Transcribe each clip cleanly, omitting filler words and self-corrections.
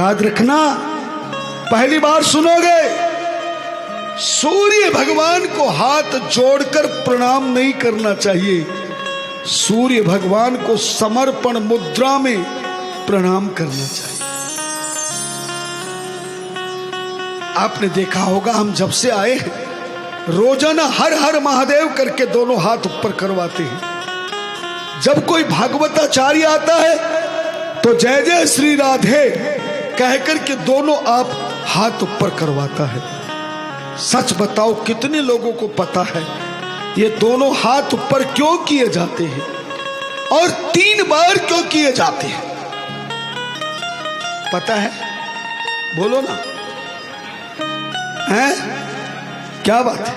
याद रखना, पहली बार सुनोगे, सूर्य भगवान को हाथ जोड़कर प्रणाम नहीं करना चाहिए। सूर्य भगवान को समर्पण मुद्रा में प्रणाम करना चाहिए। आपने देखा होगा, हम जब से आए हैं रोजाना हर हर महादेव करके दोनों हाथ ऊपर करवाते हैं। जब कोई भागवताचार्य आता है तो जय जय श्री राधे कहकर के दोनों आप हाथ ऊपर करवाता है। सच बताओ, कितने लोगों को पता है ये दोनों हाथ ऊपर क्यों किए जाते हैं और 3 बार क्यों किए जाते हैं? पता है? बोलो ना, हैं? क्या बात है?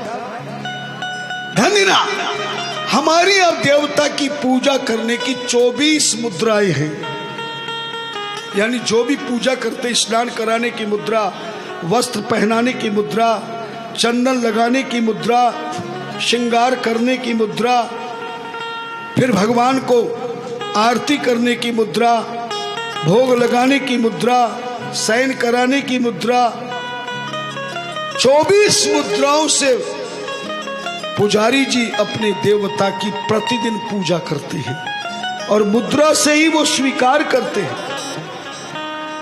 धन्यना, हमारी अब देवता की पूजा करने की 24 मुद्राएं हैं। यानी जो भी पूजा करते, स्नान कराने की मुद्रा, वस्त्र पहनाने की मुद्रा, चंदन लगाने की मुद्रा, श्रृंगार करने की मुद्रा, फिर भगवान को आरती करने की मुद्रा, भोग लगाने की मुद्रा, शयन कराने की मुद्रा, 24 मुद्राओं से पुजारी जी अपने देवता की प्रतिदिन पूजा करते हैं और मुद्रा से ही वो स्वीकार करते हैं।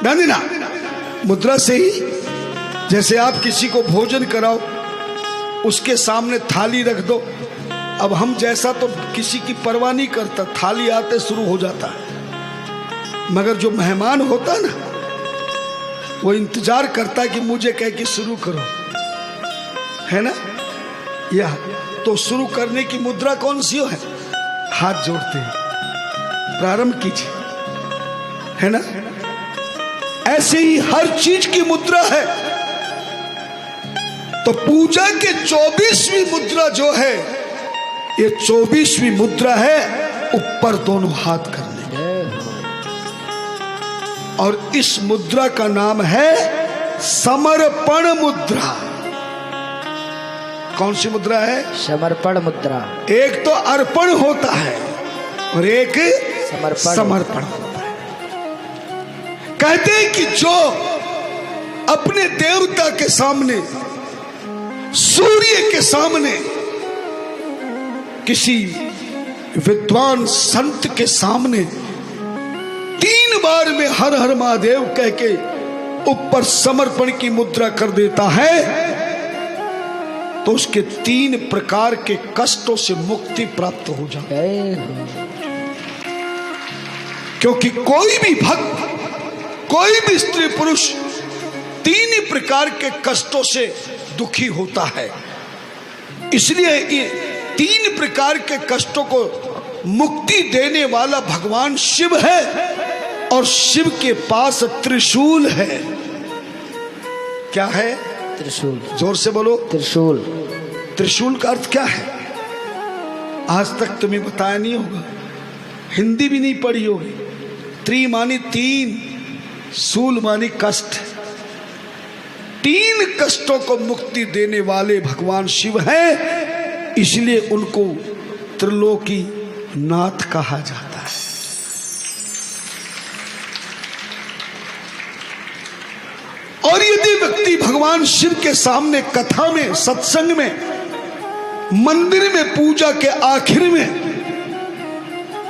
ना मुद्रा से ही, जैसे आप किसी को भोजन कराओ, उसके सामने थाली रख दो। अब हम जैसा तो किसी की परवाह नहीं करता, थाली आते शुरू हो जाता है। मगर जो मेहमान होता है ना, वो इंतजार करता है कि मुझे कह के शुरू करो, है ना? या तो शुरू करने की मुद्रा कौन सी है? हाथ जोड़ते हैं, प्रारंभ कीजिए, है ना? ऐसे ही हर चीज की मुद्रा है। तो पूजा के 24वीं मुद्रा जो है, ये 24वीं मुद्रा है ऊपर दोनों हाथ करने, और इस मुद्रा का नाम है समर्पण मुद्रा। कौन सी मुद्रा है? समर्पण मुद्रा। एक तो अर्पण होता है और एक समर्पण होता है। कहते हैं कि जो अपने देवता के सामने, सूर्य के सामने, किसी विद्वान संत के सामने 3 बार में हर हर महादेव कह के ऊपर समर्पण की मुद्रा कर देता है, तो उसके 3 प्रकार के कष्टों से मुक्ति प्राप्त हो जाती है। क्योंकि कोई भी भक्त, कोई भी स्त्री पुरुष 3 ही प्रकार के कष्टों से दुखी होता है। इसलिए ये 3 प्रकार के कष्टों को मुक्ति देने वाला भगवान शिव है, और शिव के पास त्रिशूल है। क्या है? त्रिशूल। जोर से बोलो। त्रिशूल। त्रिशूल का अर्थ क्या है? आज तक तुम्हें बताया नहीं होगा, हिंदी भी नहीं पढ़ी होगी। त्रि मानी 3, शूल मानी कष्ट। 3 कष्टों को मुक्ति देने वाले भगवान शिव हैं, इसलिए उनको त्रिलोकी नाथ कहा जाता है। और यदि व्यक्ति भगवान शिव के सामने कथा में, सत्संग में, मंदिर में, पूजा के आखिर में,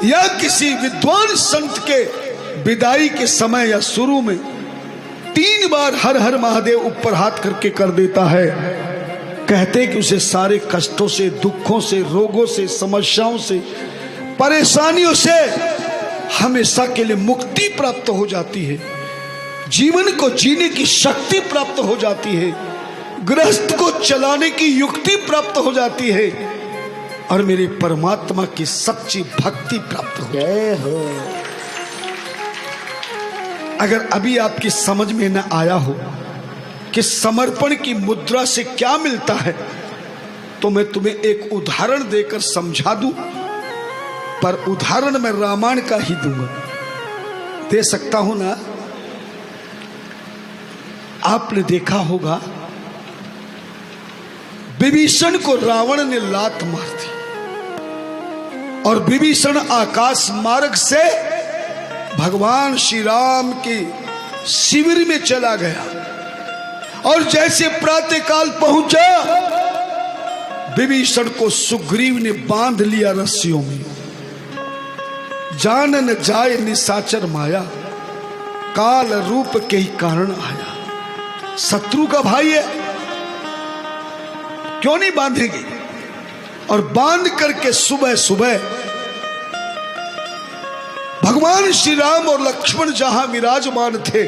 या किसी विद्वान संत के विदाई के समय या शुरू में 3 बार हर हर महादेव ऊपर हाथ करके कर देता है, कहते कि उसे सारे कष्टों से, दुखों से, रोगों से, समस्याओं से, परेशानियों से हमेशा के लिए मुक्ति प्राप्त हो जाती है। जीवन को जीने की शक्ति प्राप्त हो जाती है, गृहस्थ को चलाने की युक्ति प्राप्त हो जाती है, और मेरे परमात्मा की सच्ची भक्ति प्राप्त हो जाती है। अगर अभी आपकी समझ में न आया हो कि समर्पण की मुद्रा से क्या मिलता है, तो मैं तुम्हें एक उदाहरण देकर समझा दूं, पर उदाहरण मैं रामायण का ही दूंगा। दे सकता हूं ना? आपने देखा होगा, विभीषण को रावण ने लात मार दी, और विभीषण आकाश मार्ग से भगवान श्री राम की शिविर में चला गया और जैसे प्रातःकाल पहुंचा, विभीषण को सुग्रीव ने बांध लिया रस्सियों में। जान न जाए निशाचर माया, काल रूप के ही कारण आया। शत्रु का भाई है, क्यों नहीं बांधेगी? और बांध करके सुबह सुबह भगवान श्री राम और लक्ष्मण जहां विराजमान थे,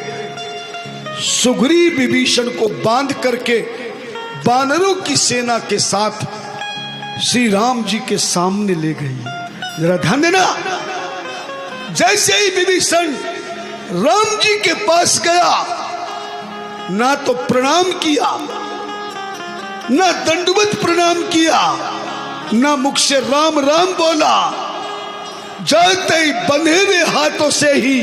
सुग्रीव विभीषण को बांध करके वानरों की सेना के साथ श्री राम जी के सामने ले गई। जरा ध्यान देना, जैसे ही विभीषण राम जी के पास गया, ना तो प्रणाम किया, ना दंडवत प्रणाम किया, ना मुख से राम राम बोला। जाते ही बंधे हुए हाथों से ही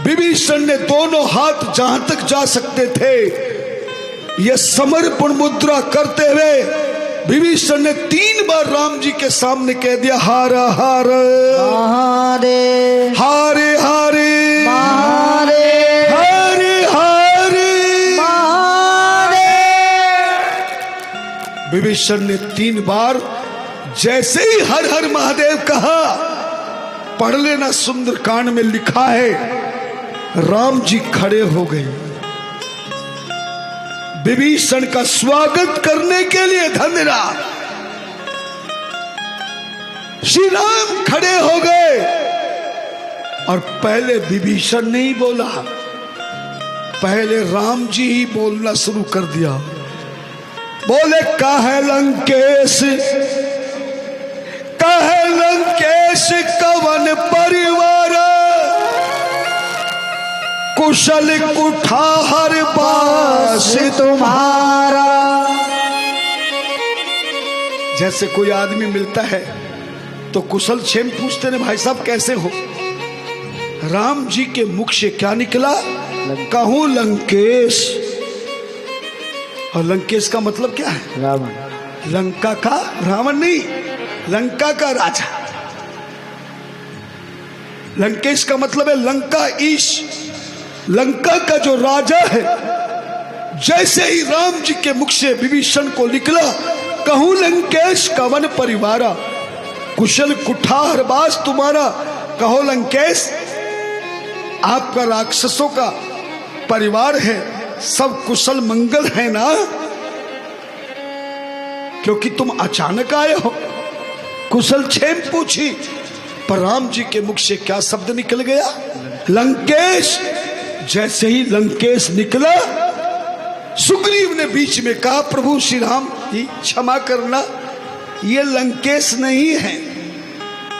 विभीषण ने दोनों हाथ जहां तक जा सकते थे, यह समर्पण मुद्रा करते हुए विभीषण ने 3 बार राम जी के सामने कह दिया, हार हार हारे हारे हारे हारे हारे हारे। विभीषण ने 3 बार जैसे ही हर हर महादेव कहा, पढ़ लेना सुंदरकांड में लिखा है, राम जी खड़े हो गए। विभीषण का स्वागत करने के लिए धन्यवाद। श्री राम खड़े हो गए और पहले विभीषण ने ही बोला, पहले राम जी ही बोलना शुरू कर दिया। बोले, काहे लंकेश कवन परिवार, कुशल कुठार बास तुम्हारा। जैसे कोई आदमी मिलता है तो कुशल क्षेम पूछते ने, भाई साहब कैसे हो? राम जी के मुख से क्या निकला? कहूं लंकेश। और लंकेश का मतलब क्या है? रावण। लंका का, रावण नहीं, लंका का राजा। लंकेश का मतलब है लंका ईश, लंका का जो राजा है। जैसे ही राम जी के मुख से विभीषण को निकला, कहूं लंकेश कवन परिवारा, कुशल कुठार बास तुम्हारा। कहो लंकेश, आपका राक्षसों का परिवार है, सब कुशल मंगल है ना? क्योंकि तुम अचानक आए हो। कुशल क्षेम पूछी, पर राम जी के मुख से क्या शब्द निकल गया? लंकेश। जैसे ही लंकेश निकला, सुग्रीव ने बीच में कहा, प्रभु श्री राम जी क्षमा करना, ये लंकेश नहीं है,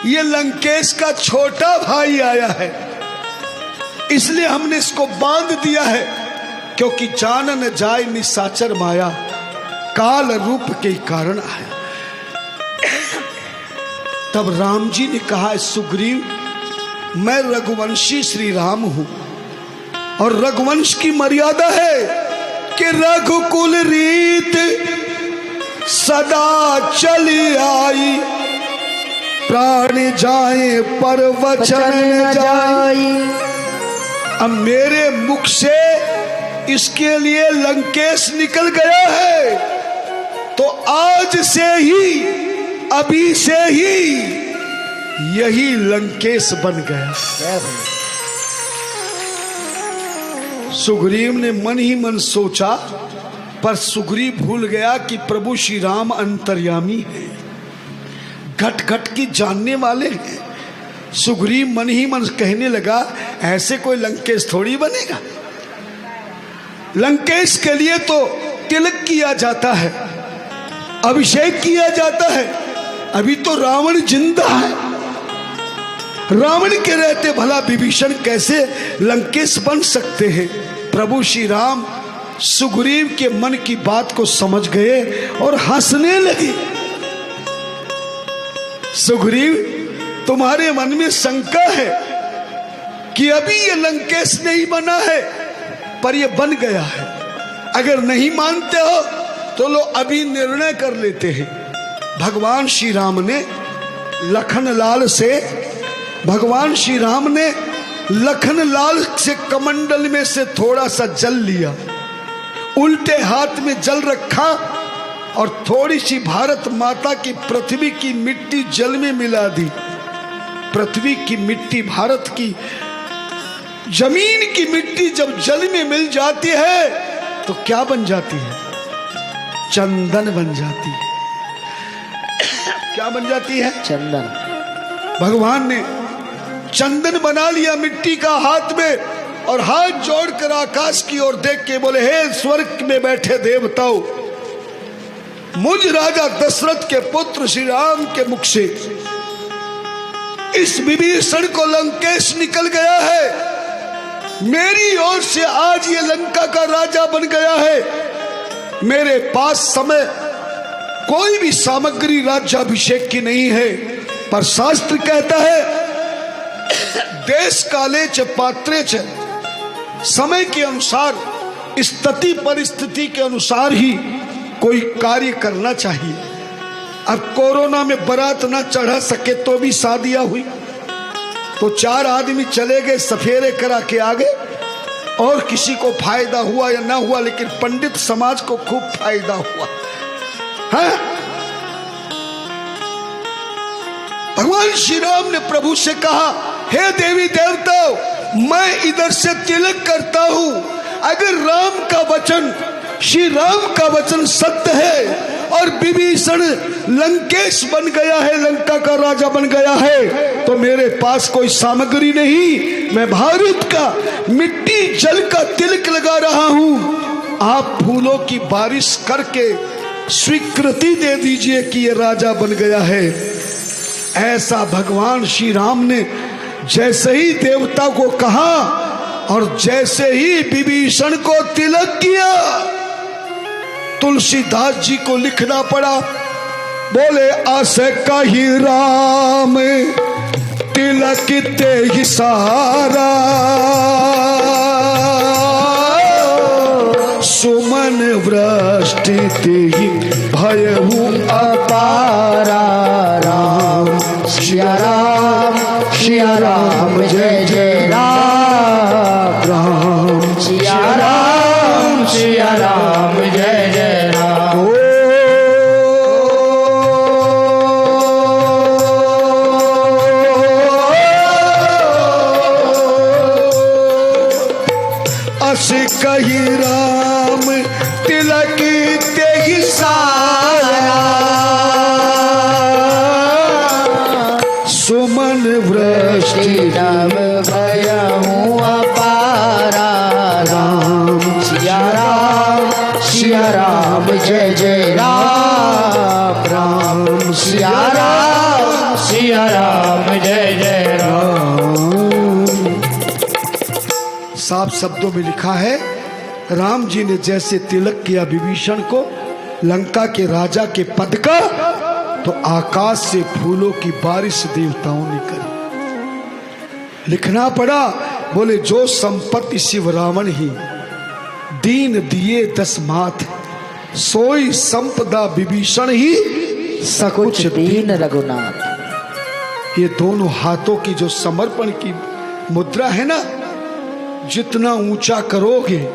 ये लंकेश का छोटा भाई आया है, इसलिए हमने इसको बांध दिया है, क्योंकि जान न जाए निशाचर माया, काल रूप के कारण आया। तब राम जी ने कहा, सुग्रीव, मैं रघुवंशी श्री राम हूं, और रघुवंश की मर्यादा है कि रघुकुल रीत सदा चली आई, प्राण जाए पर वचन न जाए। अब मेरे मुख से इसके लिए लंकेश निकल गया है, तो आज से ही, अभी से ही यही लंकेश बन गया। सुग्रीव ने मन ही मन सोचा, पर सुग्रीव भूल गया कि प्रभु श्री राम अंतर्यामी है, घट घट की जानने वाले हैं। सुग्रीव मन ही मन कहने लगा, ऐसे कोई लंकेश थोड़ी बनेगा। लंकेश के लिए तो तिलक किया जाता है, अभिषेक किया जाता है। अभी तो रावण जिंदा है, रावण के रहते भला विभीषण कैसे लंकेश बन सकते हैं? प्रभु श्री राम सुग्रीव के मन की बात को समझ गए और हंसने लगे। सुग्रीव, तुम्हारे मन में शंका है कि अभी ये लंकेश नहीं बना है, पर ये बन गया है। अगर नहीं मानते हो तो लो अभी निर्णय कर लेते हैं। भगवान श्री राम ने लखनलाल से, भगवान श्री राम ने लखनलाल से कमंडल में से थोड़ा सा जल लिया, उल्टे हाथ में जल रखा और थोड़ी सी भारत माता की पृथ्वी की मिट्टी जल में मिला दी। पृथ्वी की मिट्टी, भारत की जमीन की मिट्टी जब जल में मिल जाती है तो क्या बन जाती है? चंदन बन जाती है। क्या बन जाती है? चंदन। भगवान ने चंदन बना लिया मिट्टी का हाथ में और हाथ जोड़कर आकाश की ओर देख के बोले, हे स्वर्ग में बैठे देवताओं, मुझ राजा दशरथ के पुत्र श्री राम के मुख से इस विभीषण को लंकेश निकल गया है। मेरी ओर से आज ये लंका का राजा बन गया है। मेरे पास समय कोई भी सामग्री राज्याभिषेक की नहीं है, पर शास्त्र कहता है देश काले च पात्रे च, समय के अनुसार, स्थिति परिस्थिति के अनुसार ही कोई कार्य करना चाहिए। अब कोरोना में बारात ना चढ़ा सके तो भी शादियां हुई, तो 4 आदमी चले गए, सफेरे करा के आ गए, और किसी को फायदा हुआ या ना हुआ, लेकिन पंडित समाज को खूब फायदा हुआ है। भगवान श्री राम ने प्रभु से कहा, हे देवी देवताओं, मैं इधर से तिलक करता हूं। अगर राम का वचन, श्री राम का वचन सत्य है और विभीषण लंकेश बन गया है, लंका का राजा बन गया है, तो मेरे पास कोई सामग्री नहीं, मैं भारत का मिट्टी जल का तिलक लगा रहा हूं। आप फूलों की बारिश करके स्वीकृति दे दीजिए कि ये राजा बन गया है। ऐसा भगवान श्री राम ने जैसे ही देवता को कहा और जैसे ही विभीषण को तिलक किया, तुलसीदास जी को लिखना पड़ा, बोले आसे कही राम तिलक ते ही सारा, सुमन वृष्टि ते ही भयहु अपारा। राम सिया राम जय जय राम, राम सिया राम जय जय राम। अस कही राम तिलक ते ही सारा, सुमन वृष्टि राम भयहु अपारा। राम सिया राम जय जय राम, राम सिया राम जय जय राम। साफ शब्दों में लिखा है, राम जी ने जैसे तिलक किया विभीषण को लंका के राजा के पद का, तो आकाश से फूलों की बारिश देवताओं ने करी। लिखना पड़ा, बोले जो संपत्ति शिव रावण ही दीन दिए 10 माथ, सोई संपदा विभीषण ही सकुच दीन रघुनाथ। ये दोनों हाथों की जो समर्पण की मुद्रा है ना, जितना ऊंचा करोगे,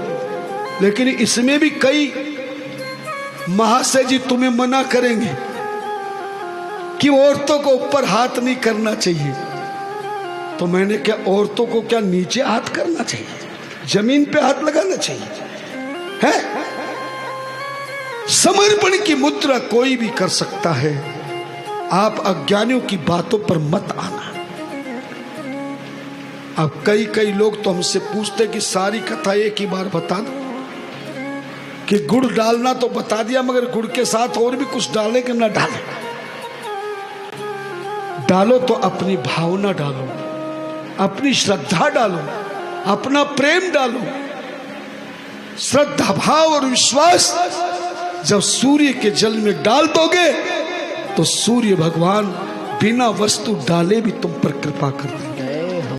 लेकिन इसमें भी कई महाशय जी तुम्हें मना करेंगे कि औरतों को ऊपर हाथ नहीं करना चाहिए। तो मैंने क्या, औरतों को क्या नीचे हाथ करना चाहिए? जमीन पे हाथ लगाना चाहिए है? समर्पण की मुद्रा कोई भी कर सकता है। आप अज्ञानियों की बातों पर मत आना। अब कई लोग तो हमसे पूछते कि सारी कथा एक ही बार बता दो, कि गुड़ डालना तो बता दिया, मगर गुड़ के साथ और भी कुछ डाले कि ना डाले। डालो तो अपनी भावना डालो, अपनी श्रद्धा डालो, अपना प्रेम डालो। श्रद्धा भाव और विश्वास जब सूर्य के जल में डाल दोगे, तो सूर्य भगवान बिना वस्तु डाले भी तुम पर कृपा कर देंगे।